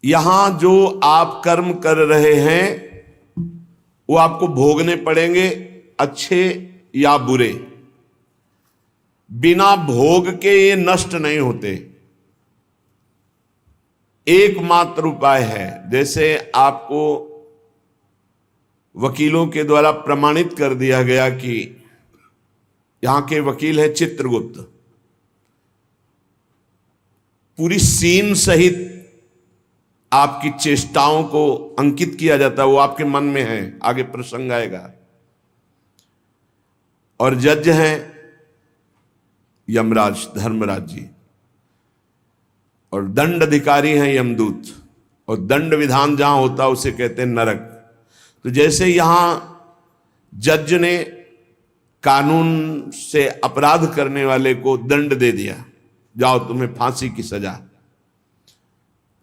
यहां जो आप कर्म कर रहे हैं वो आपको भोगने पड़ेंगे, अच्छे या बुरे। बिना भोग के ये नष्ट नहीं होते। एकमात्र उपाय है, जैसे आपको वकीलों के द्वारा प्रमाणित कर दिया गया कि यहां के वकील हैं चित्रगुप्त, पूरी सीन सहित आपकी चेष्टाओं को अंकित किया जाता है, वो आपके मन में है, आगे प्रसंग आएगा। और जज हैं यमराज धर्मराज जी, और दंड अधिकारी हैं यमदूत, और दंड विधान जहां होता उसे कहते हैं नरक। तो जैसे यहां जज ने कानून से अपराध करने वाले को दंड दे दिया, जाओ तुम्हें फांसी की सजा,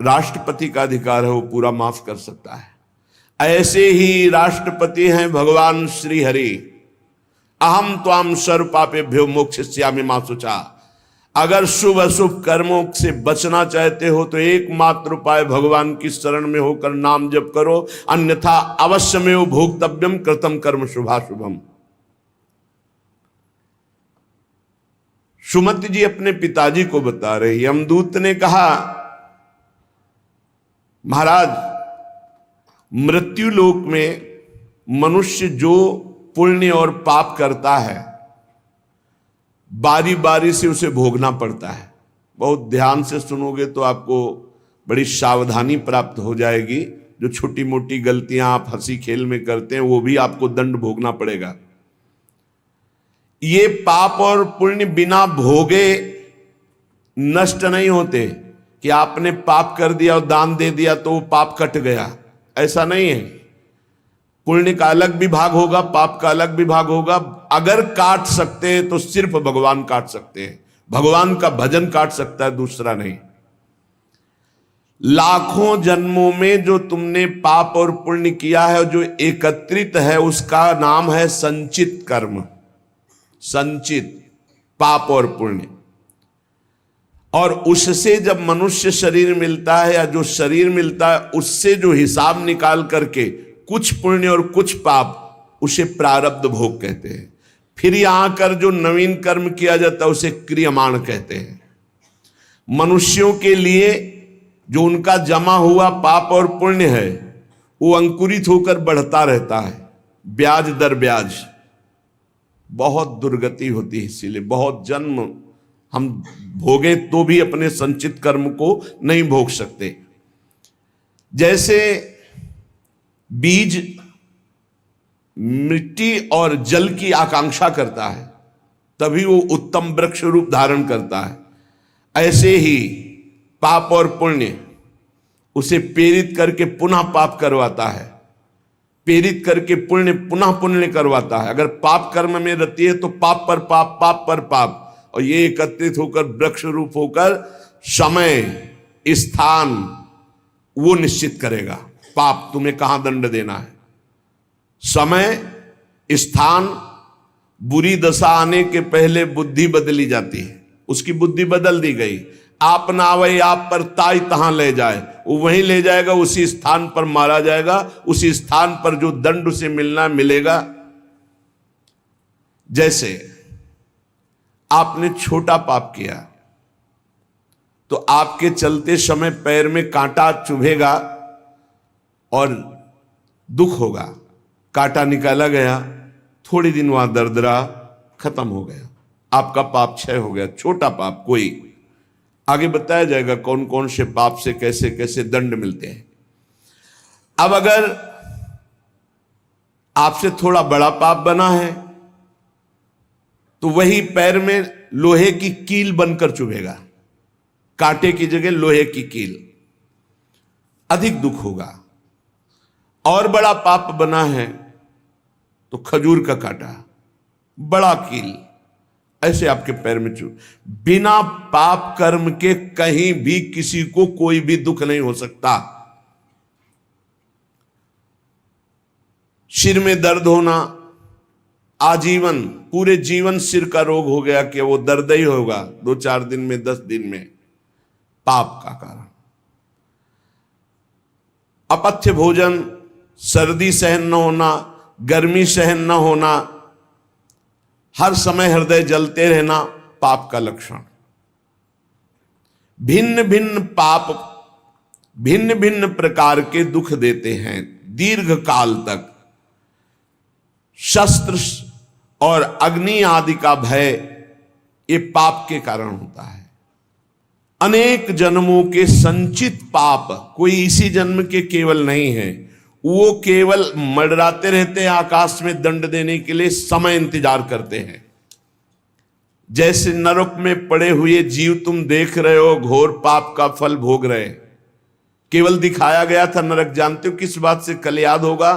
राष्ट्रपति का अधिकार है, वो पूरा माफ कर सकता है। ऐसे ही राष्ट्रपति हैं भगवान श्री हरि। अहम त्वाम सर्व पापेभ्यो मोक्षयिष्यामि मा शुचा। अगर शुभ अशुभ कर्मों से बचना चाहते हो तो एकमात्र उपाय भगवान की शरण में होकर नाम जप करो, अन्यथा अवश्यमेव भोक्तव्यम कृतम कर्म शुभाशुभम। सुमति जी अपने पिताजी को बता रहे, यमदूत ने कहा महाराज, मृत्यु लोक में मनुष्य जो पुण्य और पाप करता है बारी बारी से उसे भोगना पड़ता है। बहुत ध्यान से सुनोगे तो आपको बड़ी सावधानी प्राप्त हो जाएगी। जो छोटी मोटी गलतियां आप हंसी खेल में करते हैं वो भी आपको दंड भोगना पड़ेगा। ये पाप और पुण्य बिना भोगे नष्ट नहीं होते कि आपने पाप कर दिया और दान दे दिया तो वो पाप कट गया, ऐसा नहीं है। पुण्य का अलग विभाग होगा, पाप का अलग विभाग होगा। अगर काट सकते हैं तो सिर्फ भगवान काट सकते हैं। भगवान का भजन काट सकता है, दूसरा नहीं। लाखों जन्मों में जो तुमने पाप और पुण्य किया है, जो एकत्रित है, उसका नाम है संचित कर्म। संचित पाप और पुण्य, और उससे जब मनुष्य शरीर मिलता है या जो शरीर मिलता है उससे जो हिसाब निकाल करके कुछ पुण्य और कुछ पाप, उसे प्रारब्ध भोग कहते हैं। फिर यहां कर जो नवीन कर्म किया जाता है उसे क्रियमाण कहते हैं। मनुष्यों के लिए जो उनका जमा हुआ पाप और पुण्य है वो अंकुरित होकर बढ़ता रहता है, ब्याज दर ब्याज। बहुत दुर्गति होती है, इसीलिए बहुत जन्म हम भोगे तो भी अपने संचित कर्म को नहीं भोग सकते। जैसे बीज मिट्टी और जल की आकांक्षा करता है तभी वो उत्तम वृक्ष रूप धारण करता है, ऐसे ही पाप और पुण्य उसे प्रेरित करके पुनः पाप करवाता है, प्रेरित करके पुण्य पुनः पुण्य करवाता है। अगर पाप कर्म में रहती है तो पाप पर पाप, पाप पर पाप, और ये एकत्रित होकर वृक्ष रूप होकर समय स्थान वो निश्चित करेगा। पाप तुम्हें कहां दंड देना है, समय स्थान। बुरी दशा आने के पहले बुद्धि बदली जाती है, उसकी बुद्धि बदल दी गई। आप ना आवे आप पर ताई तहां ले जाए, वो वहीं ले जाएगा, उसी स्थान पर मारा जाएगा, उसी स्थान पर जो दंड उसे मिलना मिलेगा। जैसे आपने छोटा पाप किया तो आपके चलते समय पैर में कांटा चुभेगा और दुख होगा। कांटा निकाला गया, थोड़ी दिन वहां दर्द रहा, खत्म हो गया, आपका पाप क्षय हो गया। छोटा पाप कोई, आगे बताया जाएगा कौन कौन से पाप से कैसे कैसे दंड मिलते हैं। अब अगर आपसे थोड़ा बड़ा पाप बना है तो वही पैर में लोहे की कील बनकर चुभेगा, कांटे की जगह लोहे की कील, अधिक दुख होगा। और बड़ा पाप बना है तो खजूर का कांटा, बड़ा कील, ऐसे आपके पैर में चुभ। बिना पाप कर्म के कहीं भी किसी को कोई भी दुख नहीं हो सकता। सिर में दर्द होना, आजीवन पूरे जीवन सिर का रोग हो गया कि वो दर्द ही होगा 2-4 दिन में, 10 दिन में, पाप का कारण। अपथ्य भोजन, सर्दी सहन न होना, गर्मी सहन न होना, हर समय हृदय जलते रहना पाप का लक्षण। भिन्न भिन्न पाप भिन्न भिन्न प्रकार के दुख देते हैं दीर्घ काल तक। शस्त्र और अग्नि आदि का भय ये पाप के कारण होता है। अनेक जन्मों के संचित पाप कोई इसी जन्म के केवल नहीं है, वो केवल मंडराते रहते हैं आकाश में दंड देने के लिए, समय इंतजार करते हैं। जैसे नरक में पड़े हुए जीव तुम देख रहे हो, घोर पाप का फल भोग रहे, केवल दिखाया गया था नरक। जानते हो किस बात से? कल याद होगा,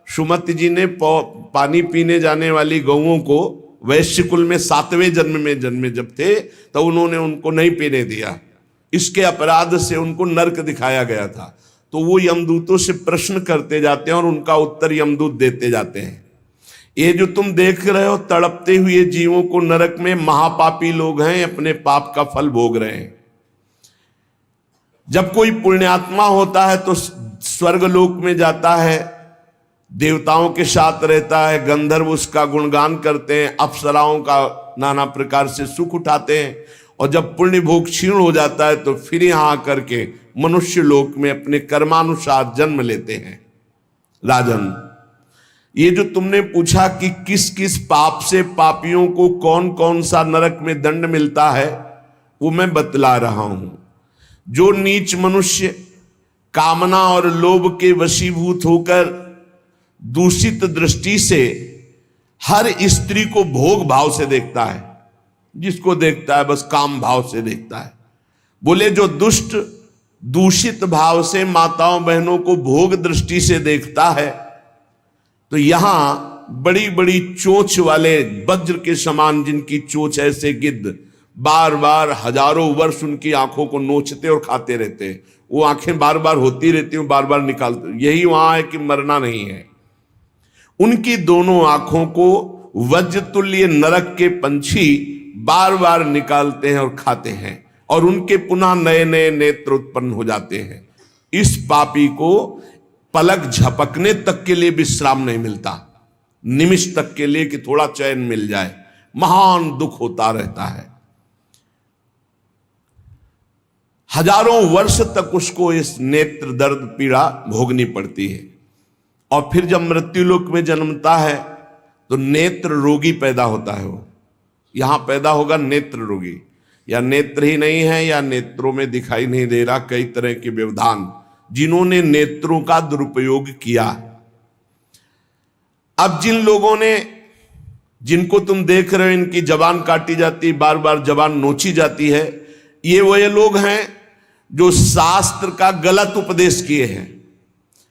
सुमति जी ने पानी पीने जाने वाली गौओं को वैश्य कुल में 7वें जन्म में जन्मे जब थे तो उन्होंने उनको नहीं पीने दिया। इसके अपराध से उनको नरक दिखाया गया था। तो वो यमदूतों से प्रश्न करते जाते हैं और उनका उत्तर यमदूत देते जाते हैं। ये जो तुम देख रहे हो तड़पते हुए जीवों को नरक में, महापापी लोग हैं, अपने पाप का फल भोग रहे हैं। जब कोई पुण्यात्मा होता है तो स्वर्गलोक में जाता है, देवताओं के साथ रहता है, गंधर्व उसका गुणगान करते हैं, अप्सराओं का नाना प्रकार से सुख उठाते हैं। और जब पुण्य भोग क्षीण हो जाता है तो फिर यहां आकर के मनुष्य लोक में अपने कर्मानुसार जन्म लेते हैं। राजन, ये जो तुमने पूछा कि किस किस पाप से पापियों को कौन कौन सा नरक में दंड मिलता है, वो मैं बतला रहा हूं। जो नीच मनुष्य कामना और लोभ के वशीभूत होकर दूषित दृष्टि से हर स्त्री को भोग भाव से देखता है, जिसको देखता है बस काम भाव से देखता है। बोले जो दुष्ट दूषित भाव से माताओं बहनों को भोग दृष्टि से देखता है, तो यहां बड़ी बड़ी चोंच वाले वज्र के समान जिनकी चोंच ऐसे गिद्ध बार बार हजारों वर्ष उनकी आंखों को नोचते और खाते रहते हैं। वो आंखें बार बार होती रहती हैं, बार बार निकालते। यही वहां है कि मरना नहीं है। उनकी दोनों आंखों को वज्रतुल्य नरक के पंछी बार बार निकालते हैं और खाते हैं, और उनके पुनः नए नए नेत्र उत्पन्न हो जाते हैं। इस पापी को पलक झपकने तक के लिए विश्राम नहीं मिलता, निमिष तक के लिए कि थोड़ा चैन मिल जाए। महान दुख होता रहता है। हजारों वर्ष तक उसको इस नेत्र दर्द पीड़ा भोगनी पड़ती है। और फिर जब मृत्युलोक में जन्मता है तो नेत्र रोगी पैदा होता है। वो यहां पैदा होगा नेत्र रोगी, या नेत्र ही नहीं है या नेत्रों में दिखाई नहीं दे रहा, कई तरह के व्यवधान, जिन्होंने नेत्रों का दुरुपयोग किया। अब जिन लोगों ने, जिनको तुम देख रहे हो इनकी जबान काटी जाती, बार बार जबान नोची जाती है, ये वो लोग हैं जो शास्त्र का गलत उपदेश किए हैं,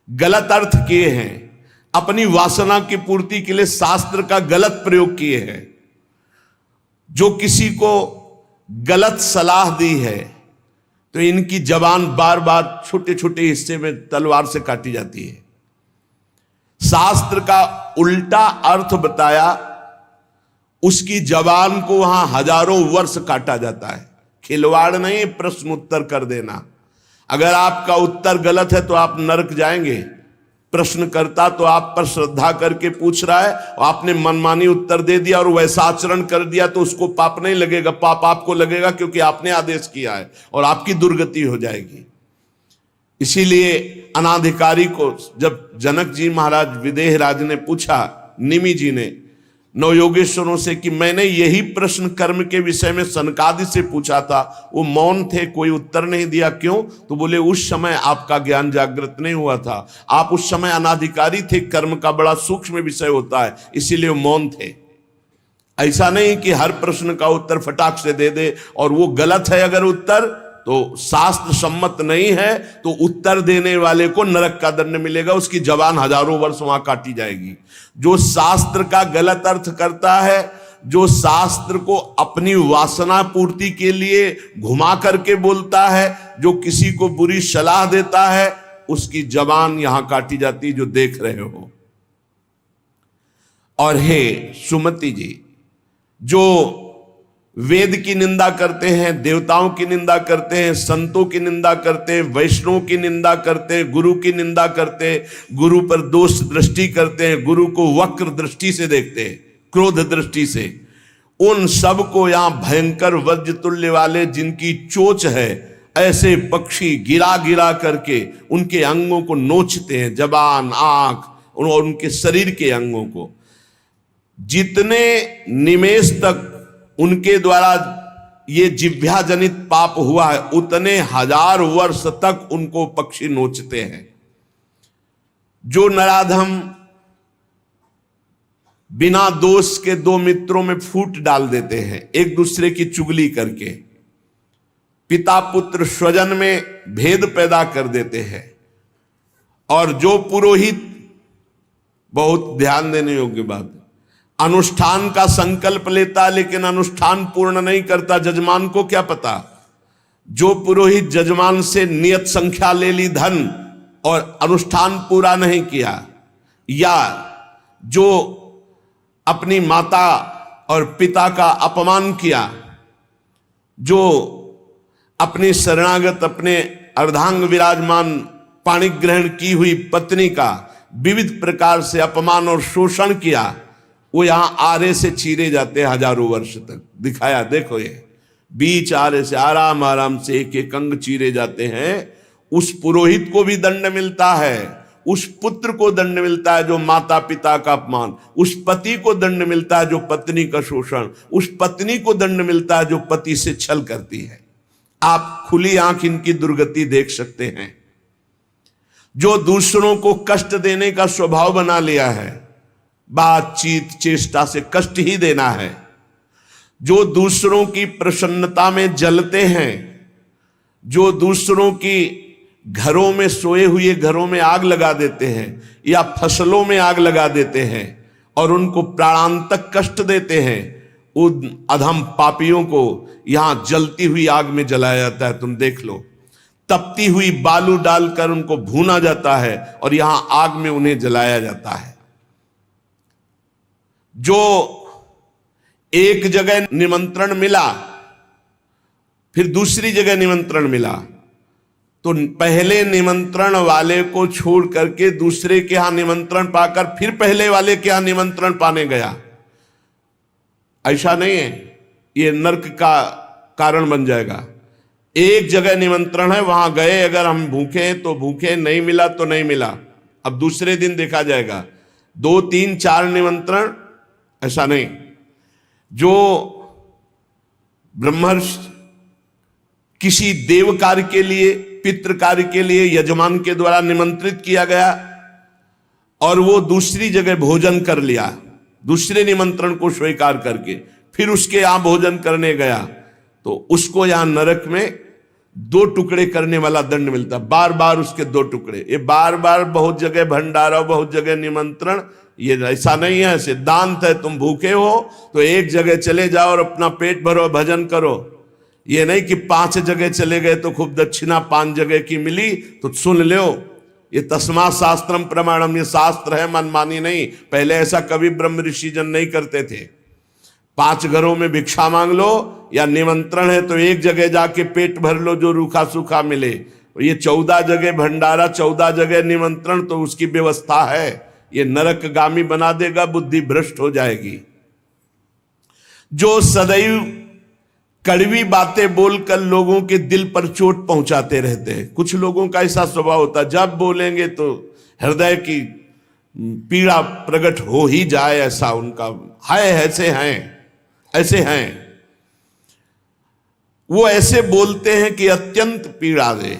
गलत अर्थ किए हैं, अपनी वासना की पूर्ति के लिए शास्त्र का गलत प्रयोग किए हैं, जो किसी को गलत सलाह दी है तो इनकी जबान बार बार छोटे छोटे हिस्से में तलवार से काटी जाती है। शास्त्र का उल्टा अर्थ बताया, उसकी जबान को वहां हजारों वर्ष काटा जाता है। खिलवाड़ नहीं, प्रश्न उत्तर कर देना। अगर आपका उत्तर गलत है तो आप नरक जाएंगे। प्रश्नकर्ता तो आप पर श्रद्धा करके पूछ रहा है और आपने मनमानी उत्तर दे दिया और वैसा आचरण कर दिया तो उसको पाप नहीं लगेगा, पाप आपको लगेगा क्योंकि आपने आदेश किया है और आपकी दुर्गति हो जाएगी। इसीलिए अनाधिकारी को जब जनक जी महाराज विदेह राज ने पूछा, निमि जी ने नवयोगेश्वरों से कि मैंने यही प्रश्न कर्म के विषय में सनकादि से पूछा था, वो मौन थे, कोई उत्तर नहीं दिया, क्यों? तो बोले उस समय आपका ज्ञान जागृत नहीं हुआ था, आप उस समय अनाधिकारी थे, कर्म का बड़ा सूक्ष्म विषय होता है, इसीलिए मौन थे। ऐसा नहीं कि हर प्रश्न का उत्तर फटाक से दे दे, और वो गलत है अगर उत्तर तो शास्त्र सम्मत नहीं है तो उत्तर देने वाले को नरक का दंड मिलेगा, उसकी जबान हजारों वर्ष वहां काटी जाएगी। जो शास्त्र का गलत अर्थ करता है, जो शास्त्र को अपनी वासना पूर्ति के लिए घुमा करके बोलता है, जो किसी को बुरी सलाह देता है, उसकी जबान यहां काटी जाती, जो देख रहे हो। और हे सुमति जी, जो वेद की निंदा करते हैं, देवताओं की निंदा करते हैं, संतों की निंदा करते हैं, वैष्णव की निंदा करते हैं, गुरु की निंदा करते हैं, गुरु पर दोष दृष्टि करते हैं, गुरु को वक्र दृष्टि से देखते हैं, क्रोध दृष्टि से। उन सब को यहां भयंकर वज्र तुल्य वाले जिनकी चोंच है, ऐसे पक्षी गिरा गिरा करके उनके अंगों को नोचते हैं, जबान, आंख और उनके शरीर के अंगों को। जितने निमेष तक उनके द्वारा ये जिह्वा जनित पाप हुआ है, उतने 1000 वर्ष तक उनको पक्षी नोचते हैं। जो नराधम बिना दोष के दो मित्रों में फूट डाल देते हैं, एक दूसरे की चुगली करके, पिता पुत्र स्वजन में भेद पैदा कर देते हैं, और जो पुरोहित, बहुत ध्यान देने योग्य बात, अनुष्ठान का संकल्प लेता लेकिन अनुष्ठान पूर्ण नहीं करता, जजमान को क्या पता। जो पुरोहित जजमान से नियत संख्या ले ली धन और अनुष्ठान पूरा नहीं किया, या जो अपनी माता और पिता का अपमान किया, जो अपनी शरणागत, अपने अर्धांग विराजमान पाणि ग्रहण की हुई पत्नी का विविध प्रकार से अपमान और शोषण किया, वो यहां आरे से चीरे जाते हैं 1000 वर्ष तक। दिखाया, देखो ये बीच आरे से आराम आराम से एक एक अंग चीरे जाते हैं। उस पुरोहित को भी दंड मिलता है, उस पुत्र को दंड मिलता है जो माता पिता का अपमान, उस पति को दंड मिलता है जो पत्नी का शोषण, उस पत्नी को दंड मिलता है जो पति से छल करती है। आप खुली आंख इनकी दुर्गति देख सकते हैं। जो दूसरों को कष्ट देने का स्वभाव बना लिया है, बातचीत चेष्टा से कष्ट ही देना है, जो दूसरों की प्रसन्नता में जलते हैं, जो दूसरों की घरों में, सोए हुए घरों में आग लगा देते हैं या फसलों में आग लगा देते हैं और उनको प्राणांतक कष्ट देते हैं, उन अधम पापियों को यहां जलती हुई आग में जलाया जाता है। तुम देख लो, तपती हुई बालू डालकर उनको भूना जाता है और यहां आग में उन्हें जलाया जाता है। जो एक जगह निमंत्रण मिला, फिर दूसरी जगह निमंत्रण मिला, तो पहले निमंत्रण वाले को छोड़ करके दूसरे के यहां निमंत्रण पाकर फिर पहले वाले के यहां निमंत्रण पाने गया। ऐसा नहीं है, ये नर्क का कारण बन जाएगा। एक जगह निमंत्रण है, वहां गए, अगर हम भूखे हैं तो भूखे, नहीं मिला तो नहीं मिला, अब दूसरे दिन देखा जाएगा। 2 3 4 निमंत्रण, ऐसा नहीं। जो ब्रह्मर्षि किसी देव कार्य के लिए, पितृ कार्य के लिए यजमान के द्वारा निमंत्रित किया गया और वो दूसरी जगह भोजन कर लिया, दूसरे निमंत्रण को स्वीकार करके फिर उसके यहां भोजन करने गया, तो उसको यहां नरक में 2 टुकड़े करने वाला दंड मिलता, बार बार उसके 2 टुकड़े। ये बार बार बहुत जगह भंडारा, बहुत जगह निमंत्रण, ये ऐसा नहीं है। सिद्धांत है, तुम भूखे हो तो एक जगह चले जाओ और अपना पेट भरो, भजन करो। ये नहीं कि 5 जगह चले गए तो खूब दक्षिणा 5 जगह की मिली तो सुन लो। ये तस्मा शास्त्रम प्रमाणम, ये शास्त्र है, मनमानी नहीं। पहले ऐसा कभी ब्रह्म ऋषि जन नहीं करते थे। 5 घरों में भिक्षा मांग लो, या निमंत्रण है तो एक जगह जाके पेट भर लो जो रूखा सूखा मिले। ये 14 जगह भंडारा, 14 जगह निमंत्रण, तो उसकी व्यवस्था है। ये नरकगामी बना देगा, बुद्धि भ्रष्ट हो जाएगी। जो सदैव कड़वी बातें बोलकर लोगों के दिल पर चोट पहुंचाते रहते हैं, कुछ लोगों का ऐसा स्वभाव होता है, जब बोलेंगे तो हृदय की पीड़ा प्रकट हो ही जाए, ऐसा उनका है। ऐसे हैं वो, ऐसे बोलते हैं कि अत्यंत पीड़ा दे।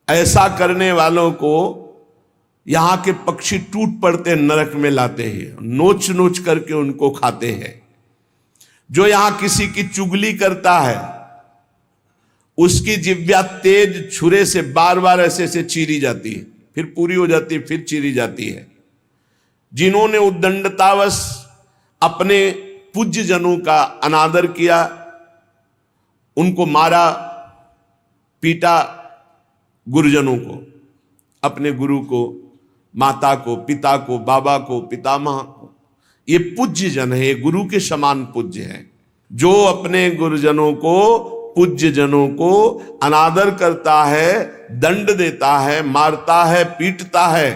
ऐसा करने वालों को यहां के पक्षी टूट पड़ते नरक में लाते हैं, नोच नोच करके उनको खाते हैं। जो यहां किसी की चुगली करता है, उसकी जिह्वा तेज छुरे से बार बार ऐसे ऐसे चीरी जाती है, फिर पूरी हो जाती है, फिर चीरी जाती है। जिन्होंने उद्दंडतावश अपने पूज्य जनों का अनादर किया, उनको मारा पीटा, गुरुजनों को, अपने गुरु को, माता को, पिता को, बाबा को, पितामह को, ये पूज्य जन है, ये गुरु के समान पूज्य है। जो अपने गुरुजनों को, पूज्य जनों को अनादर करता है, दंड देता है, मारता है, पीटता है,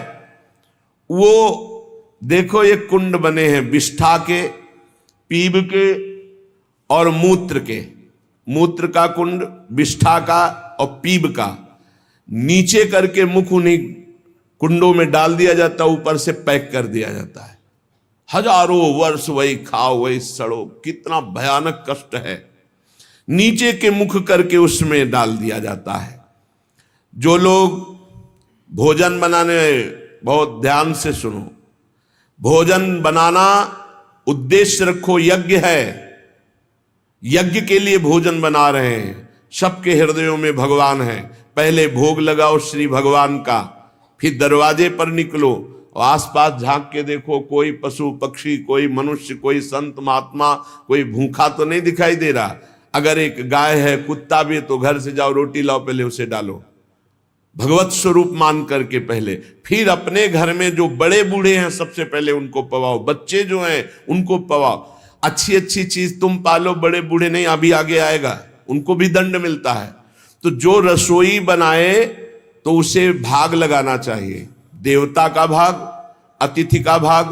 वो देखो ये कुंड बने हैं विष्ठा के, पीब के और मूत्र के। मूत्र का कुंड, विष्ठा का और पीब का। नीचे करके मुख उन्हीं कुंडों में डाल दिया जाता है, ऊपर से पैक कर दिया जाता है। हजारों वर्ष वही खाओ वही सड़ो, कितना भयानक कष्ट है। नीचे के मुख करके उसमें डाल दिया जाता है। जो लोग भोजन बनाने, बहुत ध्यान से सुनो, भोजन बनाना उद्देश्य रखो, यज्ञ है, यज्ञ के लिए भोजन बना रहे हैं। सबके हृदयों में भगवान है। पहले भोग लगाओ श्री भगवान का, फिर दरवाजे पर निकलो और आसपास झांक के देखो, कोई पशु पक्षी, कोई मनुष्य, कोई संत महात्मा, कोई भूखा तो नहीं दिखाई दे रहा। अगर एक गाय है, कुत्ता भी, तो घर से जाओ, रोटी लाओ, पहले उसे डालो, भगवत स्वरूप मान करके पहले। फिर अपने घर में जो बड़े बूढ़े हैं सबसे पहले उनको पवाओ, बच्चे जो हैं उनको पवाओ। अच्छी अच्छी चीज तुम पालो, बड़े बूढ़े नहीं, अभी आगे आएगा, उनको भी दंड मिलता है। तो जो रसोई बनाए तो उसे भाग लगाना चाहिए। देवता का भाग, अतिथि का भाग,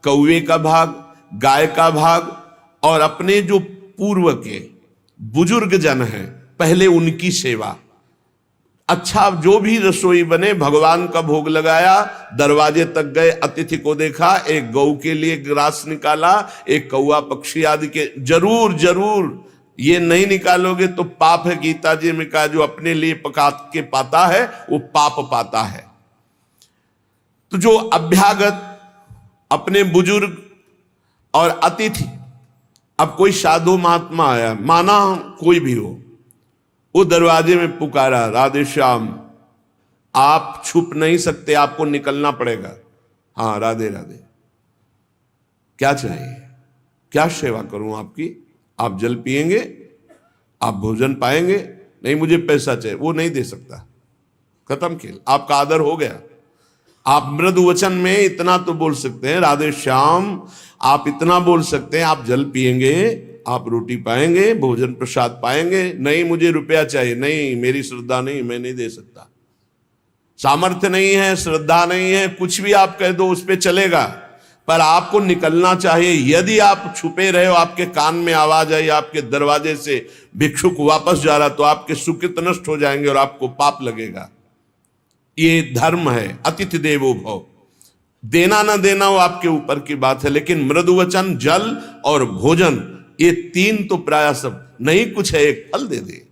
कौवे का भाग, गाय का भाग, और अपने जो पूर्व के बुजुर्ग जन हैं पहले उनकी सेवा। अच्छा, जो भी रसोई बने, भगवान का भोग लगाया, दरवाजे तक गए, अतिथि को देखा, एक गौ के लिए ग्रास निकाला, एक कौवा पक्षी आदि के, जरूर जरूर ये नहीं निकालोगे तो पाप है। गीता जी में कहा जो अपने लिए पका के पाता है वो पाप पाता है। तो जो अभ्यागत, अपने बुजुर्ग और अतिथि, अब कोई साधु महात्मा आया, माना कोई भी हो, वो दरवाजे में पुकारा, राधे श्याम, आप छुप नहीं सकते, आपको निकलना पड़ेगा। हाँ राधे राधे, क्या चाहिए, क्या सेवा करूं आपकी? आप जल पिएंगे, आप भोजन पाएंगे? नहीं, मुझे पैसा चाहिए। वो नहीं दे सकता, खत्म खेल, आपका आदर हो गया। आप मृदु वचन में इतना तो बोल सकते हैं, राधे श्याम, आप इतना बोल सकते हैं, आप जल पिएंगे, आप रोटी पाएंगे, भोजन प्रसाद पाएंगे। नहीं, मुझे रुपया चाहिए। नहीं, मेरी श्रद्धा नहीं, मैं नहीं दे सकता, सामर्थ्य नहीं है, श्रद्धा नहीं है, कुछ भी आप कह दो उस पर चलेगा, पर आपको निकलना चाहिए। यदि आप छुपे रहे हो, आपके कान में आवाज आई, आपके दरवाजे से भिक्षुक वापस जा रहा, तो आपके सुकृत नष्ट हो जाएंगे और आपको पाप लगेगा। ये धर्म है, अतिथि देवो भव। देना ना देना वो आपके ऊपर की बात है, लेकिन मृदुवचन, जल और भोजन, ये तीन तो प्राय सब नहीं, कुछ है एक फल दे दे।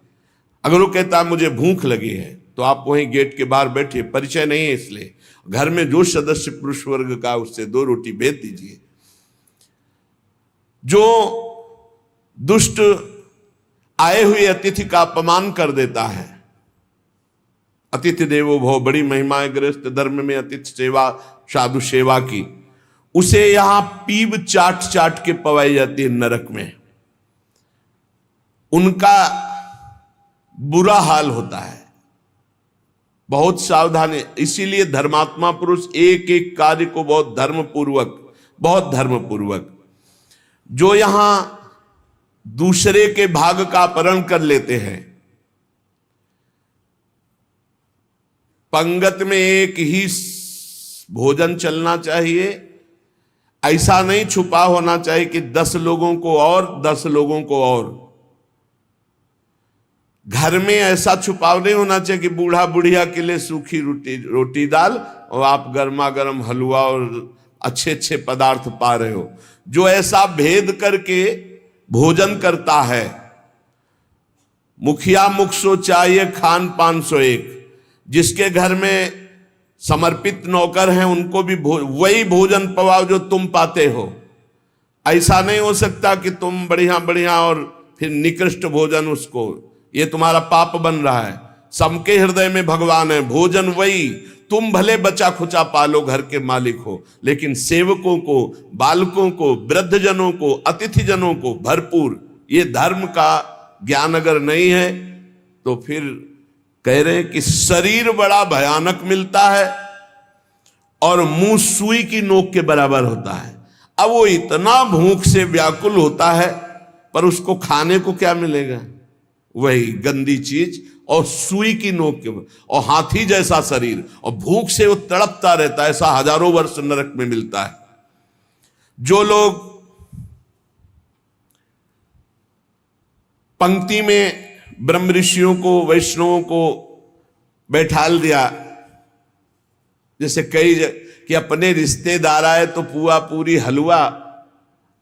अगर वो कहता है मुझे भूख लगी है, तो आप वहीं गेट के बाहर बैठिए, परिचय नहीं है इसलिए, घर में जो सदस्य पुरुष वर्ग का, उससे 2 रोटी भेज दीजिए। जो दुष्ट आए हुए अतिथि का अपमान कर देता है, अतिथि देवो भव, बड़ी महिमा है गृहस्थ धर्म में अतिथि सेवा, साधु सेवा की, उसे यहां पीब चाट चाट के पवाई जाती है नरक में। उनका बुरा हाल होता है, बहुत सावधानी। इसीलिए धर्मात्मा पुरुष एक एक कार्य को बहुत धर्मपूर्वक, जो यहां दूसरे के भाग का अपहरण कर लेते हैं, पंगत में एक ही भोजन चलना चाहिए, ऐसा नहीं छुपा होना चाहिए कि 10 लोगों को और 10 लोगों को और। घर में ऐसा छुपाव नहीं होना चाहिए कि बूढ़ा बुढ़िया के लिए सूखी रोटी दाल और आप गर्मा गर्म हलवा और अच्छे अच्छे पदार्थ पा रहे हो। जो ऐसा भेद करके भोजन करता है, मुखिया मुख सो चाहिए, खान पान सो एक। जिसके घर में समर्पित नौकर हैं उनको भी वही भोजन पवाओ जो तुम पाते हो। ऐसा नहीं हो सकता कि तुम बढ़िया बढ़िया और फिर निकृष्ट भोजन उसको, ये तुम्हारा पाप बन रहा है। सबके हृदय में भगवान है, भोजन वही, तुम भले बचा खुचा पालो, घर के मालिक हो, लेकिन सेवकों को, बालकों को, वृद्धजनों को, अतिथि जनों को भरपूर। ये धर्म का ज्ञान अगर नहीं है तो फिर कह रहे हैं कि शरीर बड़ा भयानक मिलता है और मुंह सुई की नोक के बराबर होता है। अब वो इतना भूख से व्याकुल होता है, पर उसको खाने को क्या मिलेगा? वही गंदी चीज और सुई की नोक के, और हाथी जैसा शरीर, और भूख से वो तड़पता रहता है। ऐसा हजारों वर्ष नरक में मिलता है। जो लोग पंक्ति में ब्रह्म ऋषियों को, वैष्णवों को बैठाल दिया, जैसे कई कि अपने रिश्तेदार आए तो पुआ पूरी हलवा,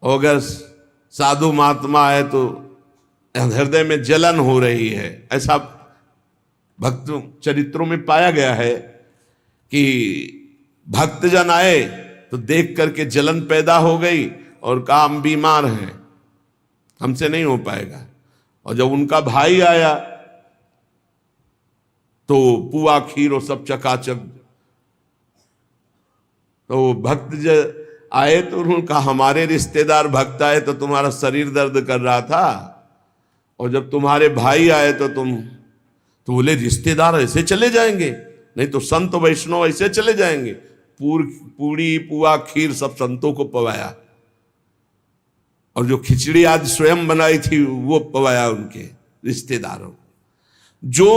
और अगर साधु महात्मा आए तो हृदय में जलन हो रही है। ऐसा भक्त चरित्रों में पाया गया है कि भक्तजन आए तो देख करके जलन पैदा हो गई और कहा हम बीमार हैं, हमसे नहीं हो पाएगा। और जब उनका भाई आया तो पुआ खीर और सब चकाचक, तो भक्त आए तो उन्होंने कहा हमारे रिश्तेदार भक्त आए तो तुम्हारा शरीर दर्द कर रहा था, और जब तुम्हारे भाई आए तो बोले रिश्तेदार ऐसे चले जाएंगे? नहीं तो संत वैष्णव ऐसे चले जाएंगे। पूरी पुआ खीर सब संतों को पवाया, और जो खिचड़ी आज स्वयं बनाई थी वो पवाया उनके रिश्तेदारों। जो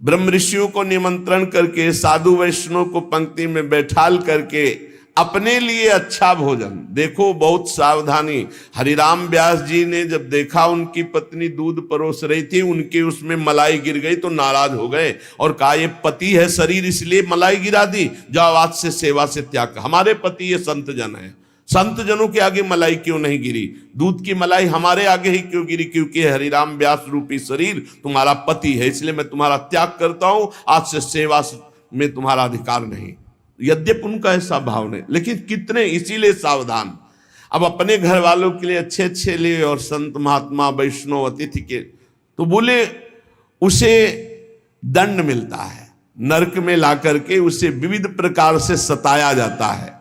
ब्रह्म ऋषियों को निमंत्रण करके, साधु वैष्णव को पंक्ति में बैठाल करके अपने लिए अच्छा भोजन, देखो बहुत सावधानी। हरिराम व्यास जी ने जब देखा उनकी पत्नी दूध परोस रही थी, उनके उसमें मलाई गिर गई तो नाराज हो गए और कहा ये पति है शरीर इसलिए मलाई गिरा दी, जाओ आज से सेवा से त्याग। हमारे पति ये संत जन है, संत जनों के आगे मलाई क्यों नहीं गिरी? दूध की मलाई हमारे आगे ही क्यों गिरी? क्योंकि हरिराम व्यास रूपी शरीर तुम्हारा पति है, इसलिए मैं तुम्हारा त्याग करता हूं, आज से सेवा में तुम्हारा अधिकार नहीं। यद्यपि उनका ऐसा भाव नहीं, लेकिन कितने इसीलिए सावधान। अब अपने घर वालों के लिए अच्छे अच्छे लिए और संत महात्मा वैष्णव अतिथि के, तो बोले उसे दंड मिलता है, नरक में ला करके उसे विविध प्रकार से सताया जाता है।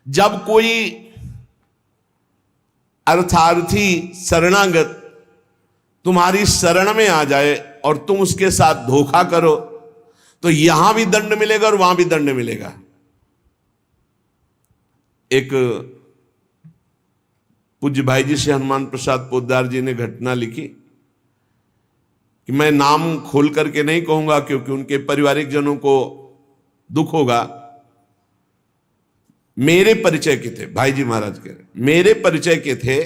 जब कोई अर्थार्थी शरणागत तुम्हारी शरण में आ जाए और तुम उसके साथ धोखा करो तो यहां भी दंड मिलेगा और वहां भी दंड मिलेगा। एक पूज्य भाई जी से हनुमान प्रसाद पोद्दार जी ने घटना लिखी कि मैं नाम खोल करके नहीं कहूंगा क्योंकि उनके पारिवारिक जनों को दुख होगा। मेरे परिचय के थे भाई जी महाराज के, मेरे परिचय के थे,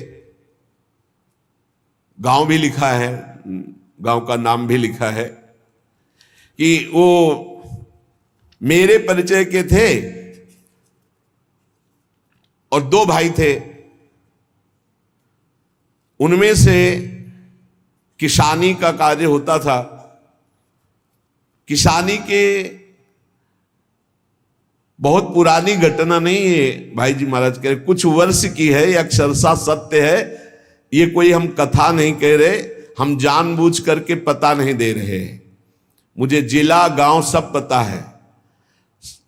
गांव भी लिखा है, गांव का नाम भी लिखा है कि वो मेरे परिचय के थे और दो भाई थे। उनमें से किसानी का कार्य होता था। किसानी के बहुत पुरानी घटना नहीं है भाई जी महाराज कह रहे, कुछ वर्ष की है, अक्षरशः सत्य है। ये कोई हम कथा नहीं कह रहे, हम जानबूझ करके पता नहीं दे रहे। मुझे जिला गांव सब पता है।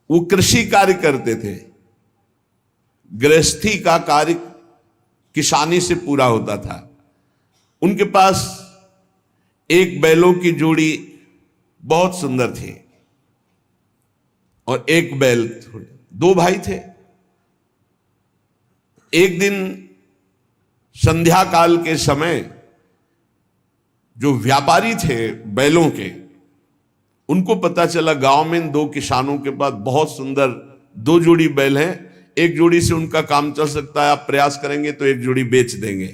वो कृषि कार्य करते थे, गृहस्थी का कार्य किसानी से पूरा होता था। उनके पास एक बैलों की जोड़ी बहुत सुंदर थी और एक बैल, दो भाई थे। एक दिन संध्या काल के समय जो व्यापारी थे बैलों के, उनको पता चला गांव में दो किसानों के पास बहुत सुंदर दो जोड़ी बैल हैं, एक जोड़ी से उनका काम चल सकता है, आप प्रयास करेंगे तो एक जोड़ी बेच देंगे।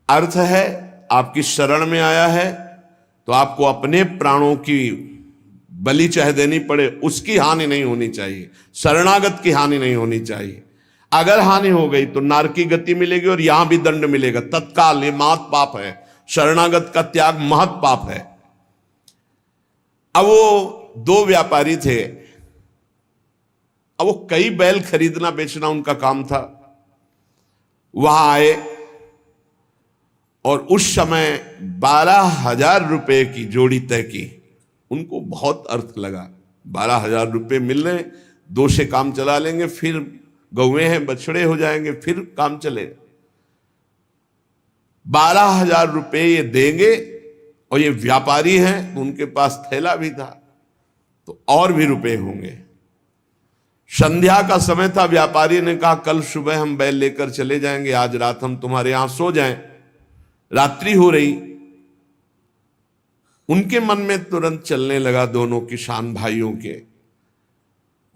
अर्थ है आपकी शरण में आया है तो आपको अपने प्राणों की बलि चाहे देनी पड़े, उसकी हानि नहीं होनी चाहिए, शरणागत की हानि नहीं होनी चाहिए। अगर हानि हो गई तो नारकी गति मिलेगी और यहां भी दंड मिलेगा तत्काल। ये महत पाप है, शरणागत का त्याग महत पाप है। अब वो दो व्यापारी थे, अब वो कई बैल खरीदना बेचना उनका काम था। वहां आए और उस समय 12,000 रुपए की जोड़ी तय की। उनको बहुत अर्थ लगा, 12,000 रुपए मिल रहे, दो से काम चला लेंगे, फिर गौएं हैं बछड़े हो जाएंगे, फिर काम चले। 12,000 रुपए ये देंगे और ये व्यापारी हैं तो उनके पास थैला भी था तो और भी रुपए होंगे। संध्या का समय था। व्यापारी ने कहा कल सुबह हम बैल लेकर चले जाएंगे, आज रात हम तुम्हारे यहां सो जाएं। रात्रि हो रही, उनके मन में तुरंत चलने लगा दोनों किसान भाइयों के।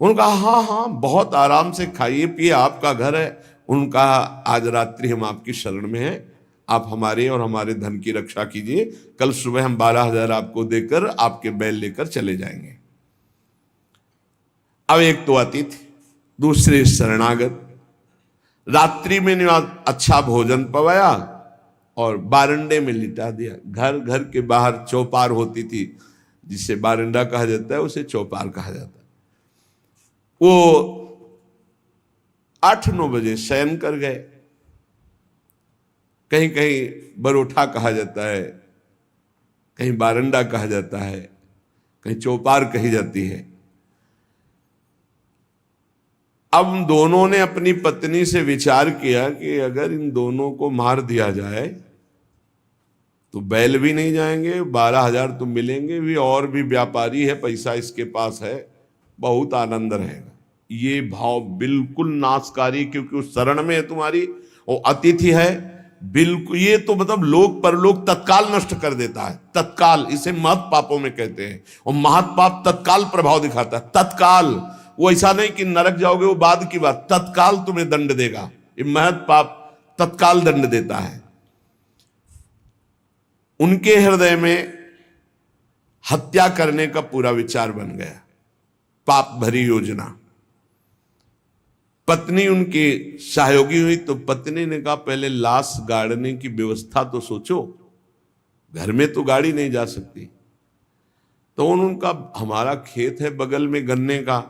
उन्होंने कहा हाँ हाँ बहुत आराम से खाइए पिए, आपका घर है। उन्होंने कहा आज रात्रि हम आपकी शरण में हैं, आप हमारे और हमारे धन की रक्षा कीजिए, कल सुबह हम 12,000 आपको देकर आपके बैल लेकर चले जाएंगे। अब एक तो अतिथि, दूसरे शरणागत। रात्रि में अच्छा भोजन पवाया और बारंडे में लिटा दिया। घर के बाहर चौपार होती थी, जिसे बारंडा कहा जाता है, उसे चौपार कहा जाता है। वो 8-9 बजे शयन कर गए। कहीं कहीं बरोठा कहा जाता है, कहीं बारंडा कहा जाता है, कहीं चौपार कही जाती है। अब दोनों ने अपनी पत्नी से विचार किया कि अगर इन दोनों को मार दिया जाए तो बैल भी नहीं जाएंगे, 12,000 तो मिलेंगे भी, और भी व्यापारी है, पैसा इसके पास है, बहुत आनंद रहेगा। ये भाव बिल्कुल नाशकारी, क्योंकि उस शरण में है तुम्हारी, वो अतिथि है, बिल्कुल। ये तो मतलब लोक परलोक तत्काल नष्ट कर देता है, तत्काल। इसे महत् पापों में कहते हैं, और महत् पाप तत्काल प्रभाव दिखाता है, तत्काल। वो ऐसा नहीं कि नरक जाओगे वो बाद की बात, तत्काल तुम्हें दंड देगा। ये महत् पाप तत्काल दंड देता है। उनके हृदय में हत्या करने का पूरा विचार बन गया, पाप भरी योजना। पत्नी उनकी सहयोगी हुई तो पत्नी ने कहा पहले लाश गाड़ने की व्यवस्था तो सोचो, घर में तो गाड़ी नहीं जा सकती। तो उनका हमारा खेत है बगल में गन्ने का,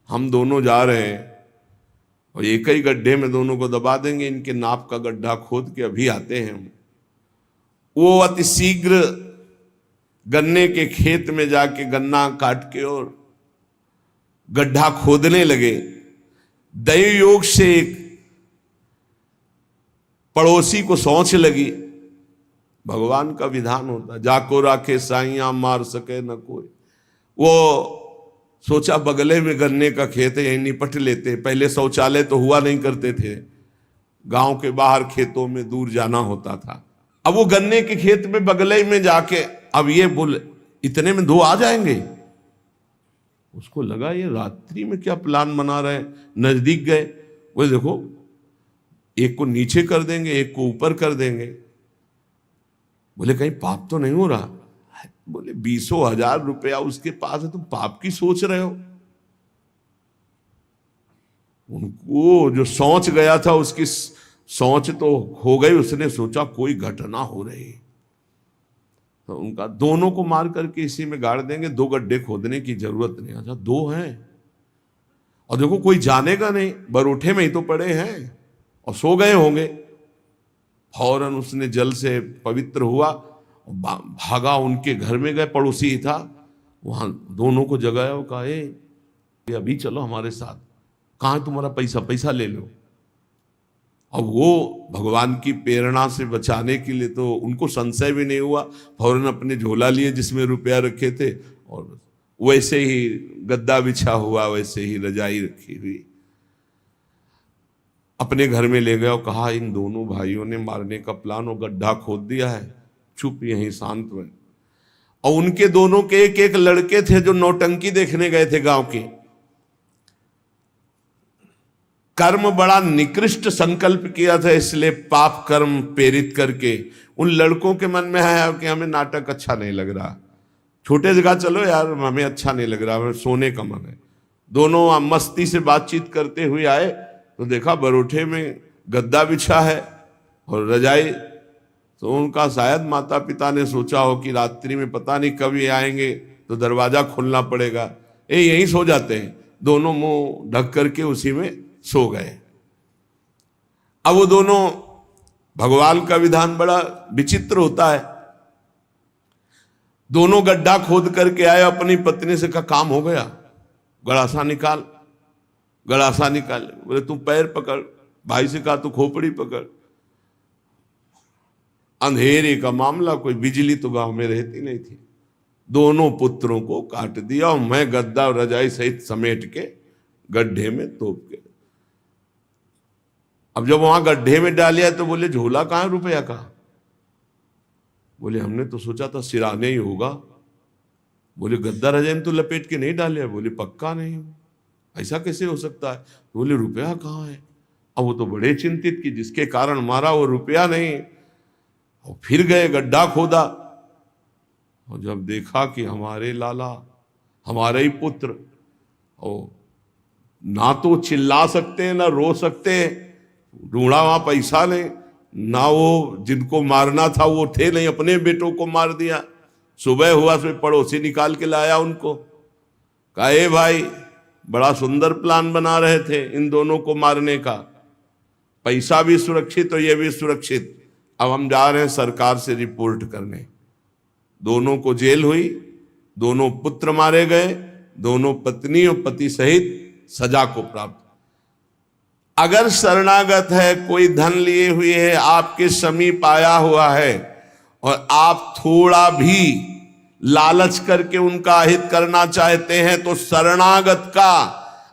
हम दोनों जा रहे हैं और एक ही गड्ढे में दोनों को दबा देंगे, इनके नाप का गड्ढा खोद के अभी आते हैं हम। वो अति शीघ्र गन्ने के खेत में जाके गन्ना काट के और गड्ढा खोदने लगे। दैव योग से एक पड़ोसी को सोच लगी, भगवान का विधान होता जाको राखे साइया मार सके न कोई। वो सोचा बगले में गन्ने का खेत है, यहीं निपट लेते। पहले शौचालय तो हुआ नहीं करते थे, गांव के बाहर खेतों में दूर जाना होता था। अब वो गन्ने के खेत में बगले में जाके, अब ये बोले इतने में 2 आ जाएंगे। उसको लगा ये रात्रि में क्या प्लान बना रहे हैं। नजदीक गए, वो देखो एक को नीचे कर देंगे, एक को ऊपर कर देंगे। बोले कहीं पाप तो नहीं हो रहा। बोले 20,000 रुपया उसके पास है, तुम पाप की सोच रहे हो। उनको जो सोच गया था उसकी सोच तो हो गई। उसने सोचा कोई घटना हो रही, तो उनका दोनों को मार करके इसी में गाड़ देंगे, 2 गड्ढे खोदने की जरूरत नहीं। अच्छा 2 हैं और देखो कोई जानेगा नहीं, बरोठे में ही तो पड़े हैं और सो गए होंगे। फौरन उसने जल से पवित्र हुआ, भागा, उनके घर में गए, पड़ोसी ही था, वहां दोनों को जगाया और कहा ये अभी चलो हमारे साथ। कहाँ है तुम्हारा पैसा, पैसा ले लो। अब वो भगवान की प्रेरणा से बचाने के लिए तो उनको संशय भी नहीं हुआ, फौरन अपने झोला लिए जिसमें रुपया रखे थे, और वैसे ही गद्दा बिछा हुआ, वैसे ही रजाई रखी हुई, अपने घर में ले गया और कहा इन दोनों भाइयों ने मारने का प्लान और गड्ढा खोद दिया है, चुप यहीं शांत में। और उनके दोनों के एक एक लड़के थे जो नौटंकी देखने गए थे गांव के। कर्म बड़ा निकृष्ट संकल्प किया था, इसलिए पाप कर्म प्रेरित करके उन लड़कों के मन में है कि हमें नाटक अच्छा नहीं लग रहा, छोटे जगह चलो यार, हमें अच्छा नहीं लग रहा, हमें सोने का मन है। दोनों मस्ती से बातचीत करते हुए आए तो देखा बरोठे में गद्दा बिछा है और रजाई। तो उनका शायद माता पिता ने सोचा हो कि रात्रि में पता नहीं कब ये आएंगे तो दरवाजा खोलना पड़ेगा, यहीं सो जाते हैं। दोनों मुंह ढक करके उसी में सो गए। अब वो दोनों, भगवान का विधान बड़ा विचित्र होता है, दोनों गड्ढा खोद करके आए, अपनी पत्नी से कहा काम हो गया, गड़ासा निकाल, गड़ासा निकाल। बोले तू पैर पकड़, भाई से कहा तू खोपड़ी पकड़। अंधेरे का मामला, कोई बिजली तो गांव में रहती नहीं थी। दोनों पुत्रों को काट दिया और मैं गद्दा और रजाई सहित समेट के गड्ढे में तोप के। अब जब वहां गड्ढे में डालिया तो बोले झोला कहाँ है रुपया का? बोले हमने तो सोचा था सिराने ही होगा। बोले गद्दा रजाई तो लपेट के नहीं डाले? बोले पक्का नहीं, ऐसा कैसे हो सकता है? बोले रुपया कहाँ है? अब वो तो बड़े चिंतित कि जिसके कारण मारा वो रुपया नहीं। और फिर गए गड्ढा खोदा और जब देखा कि हमारे लाला, हमारे ही पुत्र, और ना तो चिल्ला सकते हैं ना रो सकते हैं, ढूंढा वहां पैसा नहीं, ना वो जिनको मारना था वो थे नहीं, अपने बेटों को मार दिया। सुबह हुआ तो पड़ोसी निकाल के लाया उनको, कहा ए भाई बड़ा सुंदर प्लान बना रहे थे इन दोनों को मारने का, पैसा भी सुरक्षित और ये भी सुरक्षित, अब हम जा रहे हैं सरकार से रिपोर्ट करने। दोनों को जेल हुई, दोनों पुत्र मारे गए, दोनों पत्नी और पति सहित सजा को प्राप्त। अगर शरणागत है, कोई धन लिए हुए है, आपके समीप आया हुआ है और आप थोड़ा भी लालच करके उनका अहित करना चाहते हैं तो शरणागत का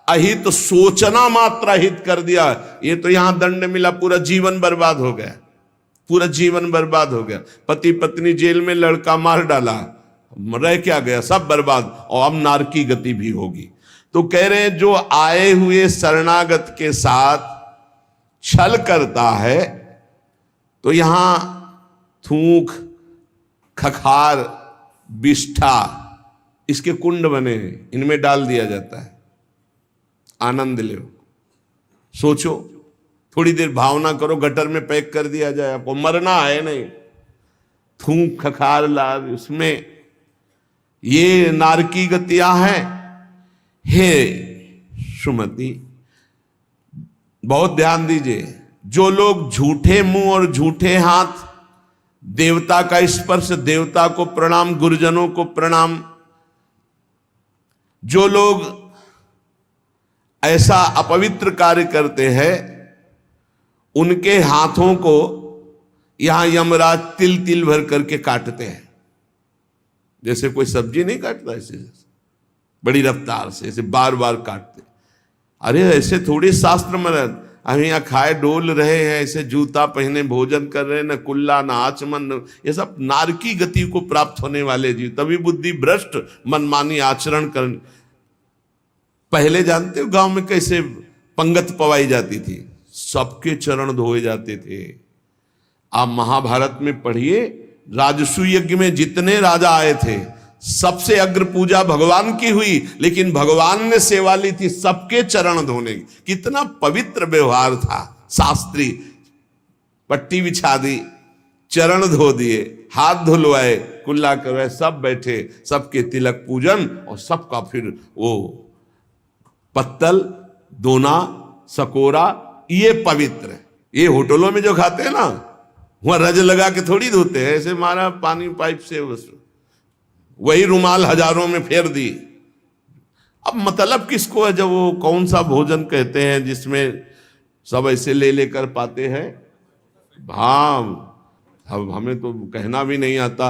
अहित सोचना मात्र अहित कर दिया, ये तो यहां दंड मिला, पूरा जीवन बर्बाद हो गया, पूरा जीवन बर्बाद हो गया। पति पत्नी जेल में, लड़का मार डाला, रह क्या गया, सब बर्बाद, और अब नारकी गति भी होगी। तो कह रहे हैं जो आए हुए शरणागत के साथ छल करता है तो यहां थूक, खखार, बिष्ठा, इसके कुंड बने हैं, इनमें डाल दिया जाता है, आनंद लो। सोचो, थोड़ी देर भावना करो, गटर में पैक कर दिया जाए, आपको मरना है नहीं, थूक खखार लाल, उसमें ये नारकी गतियां हैं। हे सुमति, बहुत ध्यान दीजिए, जो लोग झूठे मुंह और झूठे हाथ, देवता का स्पर्श, देवता को प्रणाम, गुरुजनों को प्रणाम, जो लोग ऐसा अपवित्र कार्य करते हैं उनके हाथों को यहां यमराज तिल तिल भर करके काटते हैं। जैसे कोई सब्जी नहीं काटता, ऐसे बड़ी रफ्तार से ऐसे बार बार काटते। अरे ऐसे थोड़ी शास्त्र में, हम यहाँ खाए डोल रहे हैं, ऐसे जूता पहने भोजन कर रहे हैं, न कुल्ला न आचमन, ये सब नारकी गति को प्राप्त होने वाले जीव, तभी बुद्धि भ्रष्ट मनमानी आचरण कर। पहले जानते हो गांव में कैसे पंगत पवाई जाती थी, सबके चरण धोए जाते थे। आप महाभारत में पढ़िए, राजसू यज्ञ में जितने राजा आए थे सबसे अग्र पूजा भगवान की हुई, लेकिन भगवान ने सेवा ली थी सबके चरण धोने की। कितना पवित्र व्यवहार था, शास्त्री, पट्टी बिछा दी, चरण धो दिए, हाथ धुलवाए, कुल्ला करवाए, सब बैठे, सबके तिलक पूजन, और सबका फिर वो पत्तल, दोना, सकोरा, ये पवित्र है। ये होटलों में जो खाते हैं ना, वहां रज लगा के थोड़ी धोते हैं, ऐसे मारा पानी पाइप से, बस वही रुमाल हजारों में फेर दी। अब मतलब किसको है, जब वो कौन सा भोजन कहते हैं जिसमें सब ऐसे ले लेकर पाते हैं? हाँ, अब हमें तो कहना भी नहीं आता।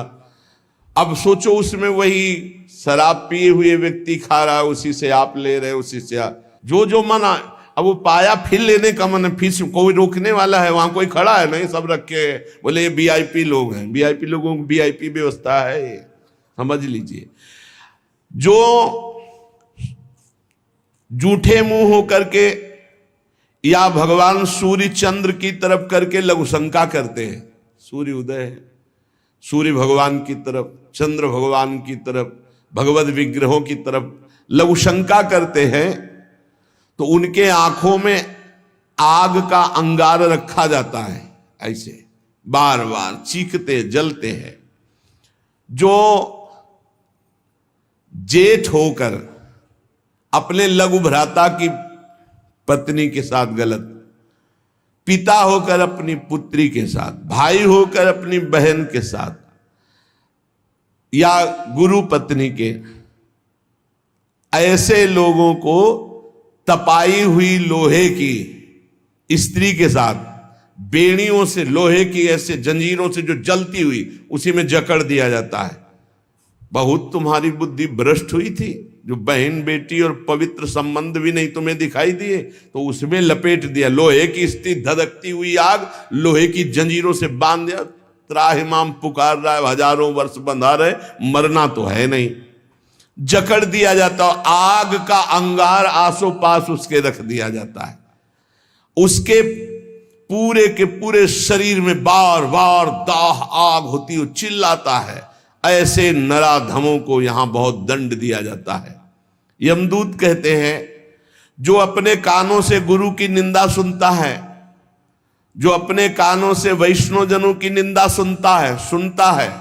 अब सोचो, उसमें वही शराब पिए हुए व्यक्ति खा रहा है, उसी से आप ले रहे, उसी से जो जो मना। अब वो पाया फिर लेने का मन है, फिर कोई रोकने वाला है? वहां कोई खड़ा है नहीं, सब रखे हैं, बोले ये वीआईपी लोग हैं, वीआईपी लोगों को वीआईपी व्यवस्था है, समझ लीजिए। जो झूठे मुंह होकर के या भगवान सूर्य चंद्र की तरफ करके लघु शंका करते हैं, सूर्य उदय है, सूर्य भगवान की तरफ, चंद्र भगवान की तरफ, भगवत विग्रहों की तरफ लघु शंका करते हैं, तो उनके आंखों में आग का अंगार रखा जाता है, ऐसे बार बार चीखते जलते हैं। जो जेठ होकर अपने लघु भ्राता की पत्नी के साथ गलत, पिता होकर अपनी पुत्री के साथ, भाई होकर अपनी बहन के साथ, या गुरु पत्नी के, ऐसे लोगों को तपाई हुई लोहे की स्त्री के साथ बेड़ियों से, लोहे की ऐसे जंजीरों से जो जलती हुई, उसी में जकड़ दिया जाता है। बहुत तुम्हारी बुद्धि भ्रष्ट हुई थी, जो बहन बेटी और पवित्र संबंध भी नहीं तुम्हें दिखाई दिए, तो उसमें लपेट दिया। लोहे की स्थिति धधकती हुई आग, लोहे की जंजीरों से बांध दिया। त्राहिमाम पुकार रहा है, हजारों वर्ष बंधा रहे, मरना तो है नहीं। जकड़ दिया जाता, आग का अंगार आसो पास उसके रख दिया जाता है। उसके पूरे के पूरे शरीर में बार बार दाह आग होती है, चिल्लाता है। ऐसे नराधमों को यहां बहुत दंड दिया जाता है। यमदूत कहते हैं, जो अपने कानों से गुरु की निंदा सुनता है, जो अपने कानों से वैष्णवजनों की निंदा सुनता है,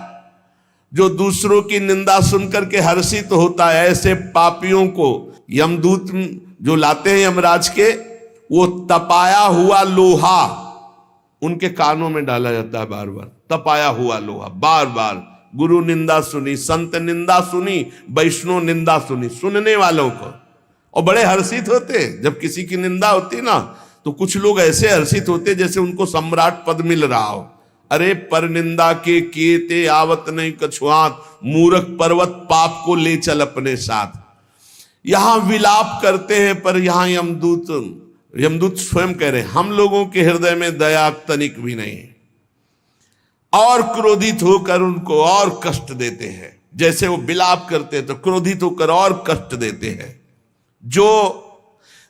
जो दूसरों की निंदा सुनकर के हर्षित होता है, ऐसे पापियों को यमदूत जो लाते हैं यमराज के, वो तपाया हुआ लोहा उनके कानों में डाला जाता है। बार बार तपाया हुआ लोहा, बार बार। गुरु निंदा सुनी, संत निंदा सुनी, वैष्णव निंदा सुनी, सुनने वालों को। और बड़े हर्षित होते जब किसी की निंदा होती ना, तो कुछ लोग ऐसे हर्षित होते जैसे उनको सम्राट पद मिल रहा हो। अरे पर निंदा के किए ते आवत नहीं कछुआत, मूर्ख पर्वत पाप को ले चल अपने साथ। यहां विलाप करते हैं, पर यहां यमदूत स्वयं कह रहे हैं, हम लोगों के हृदय में दया तनिक भी नहीं है, और क्रोधित होकर उनको और कष्ट देते हैं। जैसे वो विलाप करते हैं तो क्रोधित होकर और कष्ट देते हैं। जो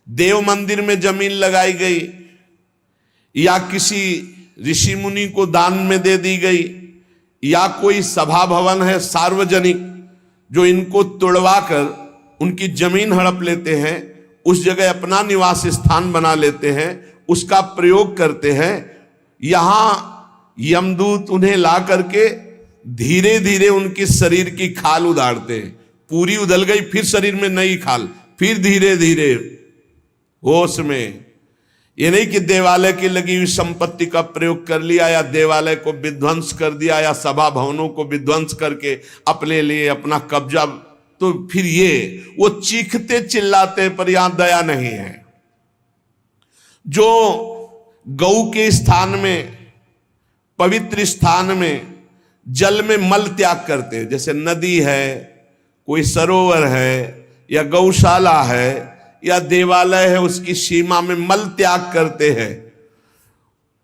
देव मंदिर में जमीन लगाई गई या किसी ऋषि मुनि को दान में दे दी गई, या कोई सभा भवन है सार्वजनिक, जो इनको तुड़वा कर उनकी जमीन हड़प लेते हैं, उस जगह अपना निवास स्थान बना लेते हैं, उसका प्रयोग करते हैं। यहां यमदूत उन्हें ला करके धीरे धीरे उनके शरीर की खाल उधारते हैं। पूरी उधल गई, फिर शरीर में नई खाल, फिर धीरे धीरे होश में। ये नहीं कि देवालय की लगी हुई संपत्ति का प्रयोग कर लिया, या देवालय को विध्वंस कर दिया, या सभा भवनों को विध्वंस करके अपने लिए अपना कब्जा, तो फिर ये वो चीखते चिल्लाते, पर यहां दया नहीं है। जो गौ के स्थान में, पवित्र स्थान में जल में मल त्याग करते हैं, जैसे नदी है, कोई सरोवर है, या गौशाला है, या देवालय है, उसकी सीमा में मल त्याग करते हैं।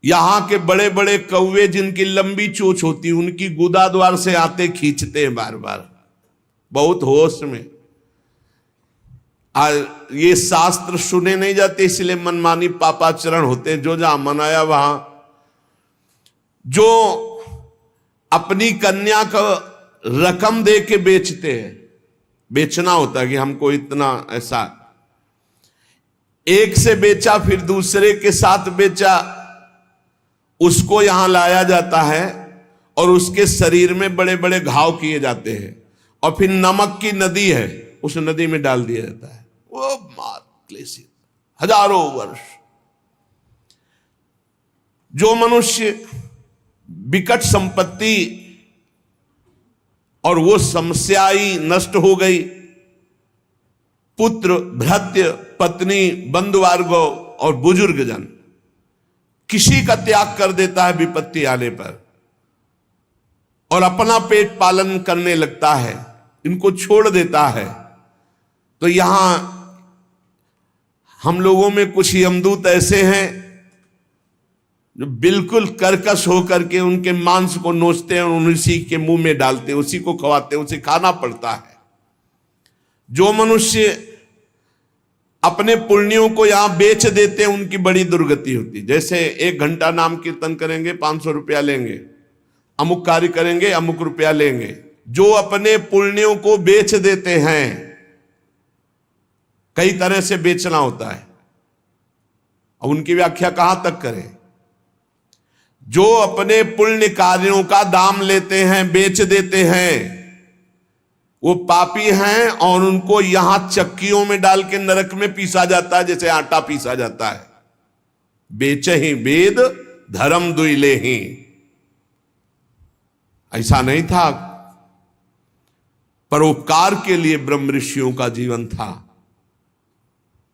यहां के बड़े बड़े कौवे जिनकी लंबी चोंच होती, उनकी गुदा द्वार से आते खींचते हैं बार बार, बहुत होश में। ये शास्त्र सुने नहीं जाते, इसलिए मनमानी पापाचरण होते हैं। जो जहां मनाया वहां, जो अपनी कन्या को रकम दे के बेचते हैं, बेचना होता है कि हमको इतना, ऐसा एक से बेचा फिर दूसरे के साथ बेचा, उसको यहां लाया जाता है और उसके शरीर में बड़े बड़े घाव किए जाते हैं, और फिर नमक की नदी है, उस नदी में डाल दिया जाता है। वो मात क्लेशित हजारों वर्ष। जो मनुष्य विकट संपत्ति और वो समस्या ही नष्ट हो गई, पुत्र, भृत्य, पत्नी, बंधुवर्ग और बुजुर्ग जन, किसी का त्याग कर देता है विपत्ति आने पर, और अपना पेट पालन करने लगता है, इनको छोड़ देता है। तो यहां हम लोगों में कुछ यमदूत ऐसे हैं जो बिल्कुल कर्कश होकर के उनके मांस को नोचते हैं और उसी के मुंह में डालते हैं, उसी को खवाते हैं, उसे खाना पड़ता है। जो मनुष्य अपने पुण्यों को यहां बेच देते हैं, उनकी बड़ी दुर्गति होती है। जैसे 1 घंटा नाम कीर्तन करेंगे 500 रुपया लेंगे, अमुक कार्य करेंगे अमुक रुपया लेंगे। जो अपने पुण्यों को बेच देते हैं, कई तरह से बेचना होता है, अब उनकी व्याख्या कहां तक करें। जो अपने पुण्य कार्यों का दाम लेते हैं, बेच देते हैं, वो पापी हैं, और उनको यहां चक्कियों में डाल के नरक में पीसा जाता है, जैसे आटा पीसा जाता है। बेचे ही वेद धर्म दुइले ही, ऐसा नहीं था। परोपकार के लिए ब्रह्म ऋषियों का जीवन था।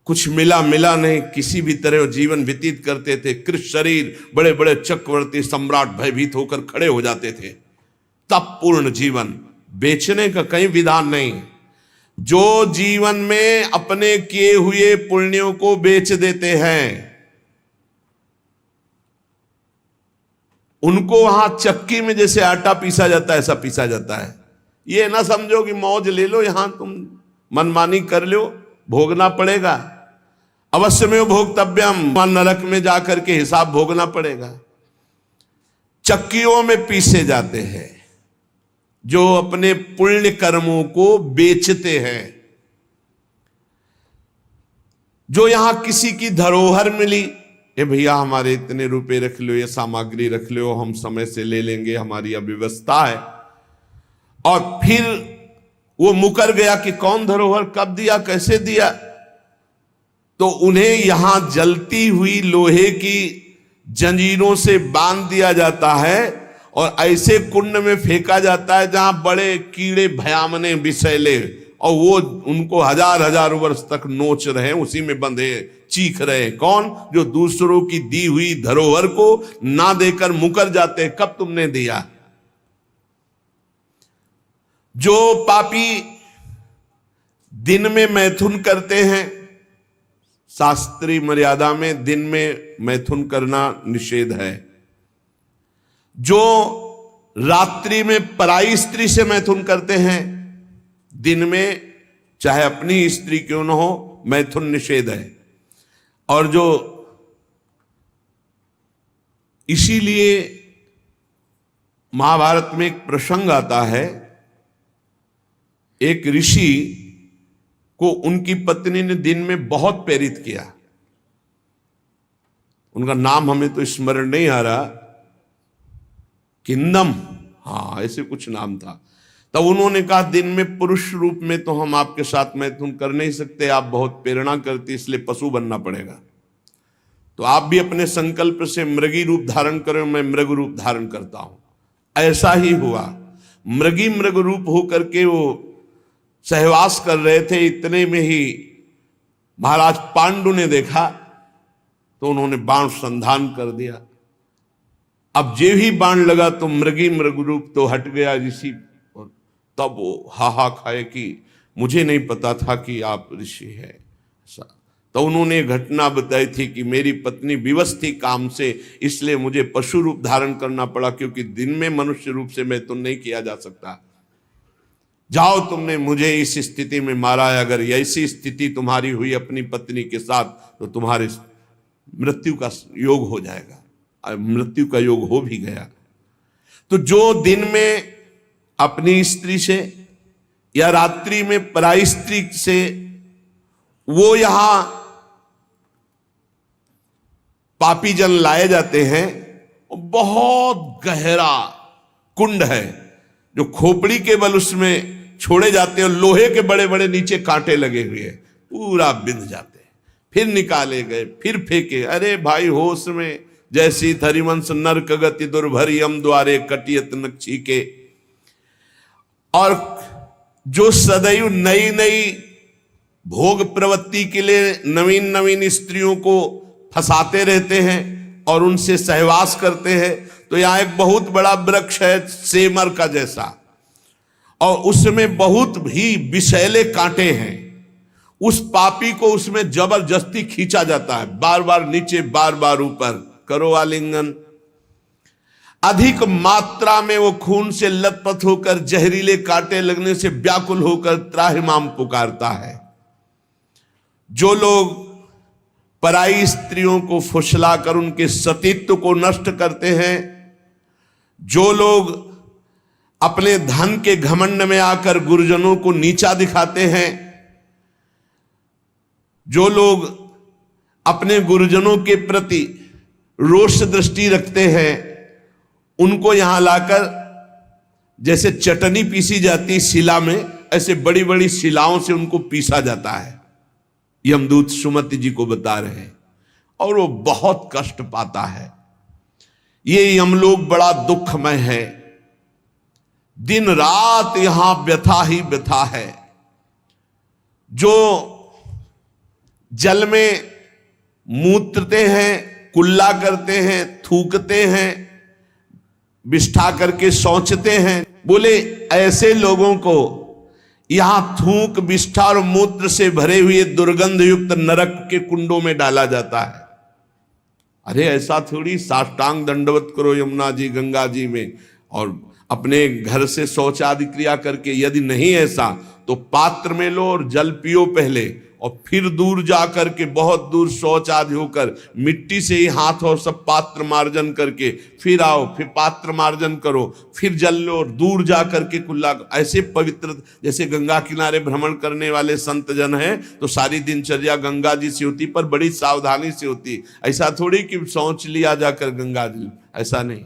कुछ मिला नहीं, किसी भी तरह जीवन व्यतीत करते थे। कृष्ण शरीर, बड़े बड़े चक्रवर्ती सम्राट भयभीत होकर खड़े हो जाते थे। तप पूर्ण जीवन, बेचने का कहीं विधान नहीं। जो जीवन में अपने किए हुए पुण्यों को बेच देते हैं, उनको वहां चक्की में जैसे आटा पीसा जाता है ऐसा पीसा जाता है। ये ना समझो कि मौज ले लो, यहां तुम मनमानी कर लो, भोगना पड़ेगा। अवश्य में भोक्तव्यम, नरक में जाकर के हिसाब भोगना पड़ेगा। चक्कियों में पीसे जाते हैं जो अपने पुण्य कर्मों को बेचते हैं। जो यहां किसी की धरोहर मिली, ये भैया हमारे इतने रुपए रख लो, ये सामग्री रख लो, हम समय से ले लेंगे, हमारी अव्यवस्था है, और फिर वो मुकर गया कि कौन धरोहर कब दिया कैसे दिया, तो उन्हें यहां जलती हुई लोहे की जंजीरों से बांध दिया जाता है और ऐसे कुंड में फेंका जाता है जहां बड़े कीड़े भयामने विषैले, और वो उनको हजार हजार वर्ष तक नोच रहे, उसी में बंधे चीख रहे। कौन? जो दूसरों की दी हुई धरोहर को ना देकर मुकर जाते, कब तुमने दिया। जो पापी दिन में मैथुन करते हैं, शास्त्रीय मर्यादा में दिन में मैथुन करना निषेध है। जो रात्रि में पराई स्त्री से मैथुन करते हैं, दिन में चाहे अपनी स्त्री क्यों न हो, मैथुन निषेध है। और जो इसीलिए महाभारत में एक प्रसंग आता है, एक ऋषि को उनकी पत्नी ने दिन में बहुत प्रेरित किया। उनका नाम हमें तो स्मरण नहीं आ रहा, किंदम, हाँ ऐसे कुछ नाम था। तब उन्होंने कहा दिन में पुरुष रूप में तो हम आपके साथ मैथुन कर नहीं सकते, आप बहुत प्रेरणा करती, इसलिए पशु बनना पड़ेगा। तो आप भी अपने संकल्प से मृगी रूप धारण करो, मैं मृग रूप धारण करता हूं। ऐसा ही हुआ, मृग रूप होकर के वो सहवास कर रहे थे। इतने में ही महाराज पांडु ने देखा तो उन्होंने बाण संधान कर दिया। अब जे ही बाण लगा तो मृग रूप तो हट गया ऋषि, और तब वो हाहा खाए कि मुझे नहीं पता था कि आप ऋषि हैं। तो उन्होंने घटना बताई थी कि मेरी पत्नी विवश थी काम से, इसलिए मुझे पशु रूप धारण करना पड़ा, क्योंकि दिन में मनुष्य रूप से मैं तो नहीं किया जा सकता। जाओ, तुमने मुझे इस स्थिति में मारा है, अगर ऐसी स्थिति तुम्हारी हुई अपनी पत्नी के साथ तो तुम्हारे मृत्यु का योग हो जाएगा। मृत्यु का योग हो भी गया। तो जो दिन में अपनी स्त्री से या रात्रि में पराई स्त्री से, वो यहां पापी जन लाए जाते हैं। बहुत गहरा कुंड है जो खोपड़ी के बल उसमें छोड़े जाते हैं, और लोहे के बड़े बड़े नीचे कांटे लगे हुए हैं, पूरा बिंध जाते हैं। फिर निकाले गए, फिर फेंके। अरे भाई होश में, जैसी थरिवंश नरक गति दुर्भरियम द्वारे कटियत नक्षी के। और जो सदैव नई नई भोग प्रवृत्ति के लिए नवीन नवीन स्त्रियों को फंसाते रहते हैं और उनसे सहवास करते हैं, तो यहां एक बहुत बड़ा वृक्ष है सेमर का जैसा, और उसमें बहुत ही विषैले कांटे हैं। उस पापी को उसमें जबरदस्ती खींचा जाता है, बार बार नीचे बार बार ऊपर, करो आलिंगन। अधिक मात्रा में वो खून से लथपथ होकर जहरीले कांटे लगने से व्याकुल होकर त्राहिमाम पुकारता है। जो लोग पराई स्त्रियों को फुसलाकर उनके सतीत्व को नष्ट करते हैं, जो लोग अपने धन के घमंड में आकर गुरुजनों को नीचा दिखाते हैं, जो लोग अपने गुरुजनों के प्रति रोष दृष्टि रखते हैं, उनको यहां लाकर जैसे चटनी पीसी जाती शिला में, ऐसे बड़ी बड़ी शिलाओं से उनको पीसा जाता है। यमदूत सुमति जी को बता रहे हैं, और वो बहुत कष्ट पाता है। ये यमलोक बड़ा दुखमय है, दिन रात यहां व्यथा ही व्यथा है। जो जल में मूत्रते हैं, कुल्ला करते हैं, थूकते हैं, विष्ठा करके सोचते हैं, बोले ऐसे लोगों को यहां थूक, विष्ठा और मूत्र से भरे हुए दुर्गंध युक्त नरक के कुंडों में डाला जाता है। अरे ऐसा थोड़ी साष्टांग दंडवत करो यमुना जी गंगा जी में और अपने घर से शौच आदि क्रिया करके। यदि नहीं ऐसा तो पात्र में लो और जल पियो पहले, और फिर दूर जा करके बहुत दूर शौच आदि होकर मिट्टी से ही हाथ और सब पात्र मार्जन करके फिर आओ, फिर पात्र मार्जन करो, फिर जल लो और दूर जा करके कुल्ला। ऐसे पवित्र, जैसे गंगा किनारे भ्रमण करने वाले संत जन हैं तो सारी दिनचर्या गंगा जी से होती, पर बड़ी सावधानी से होती। ऐसा थोड़ी कि शौच लिया जाकर गंगा जी, ऐसा नहीं।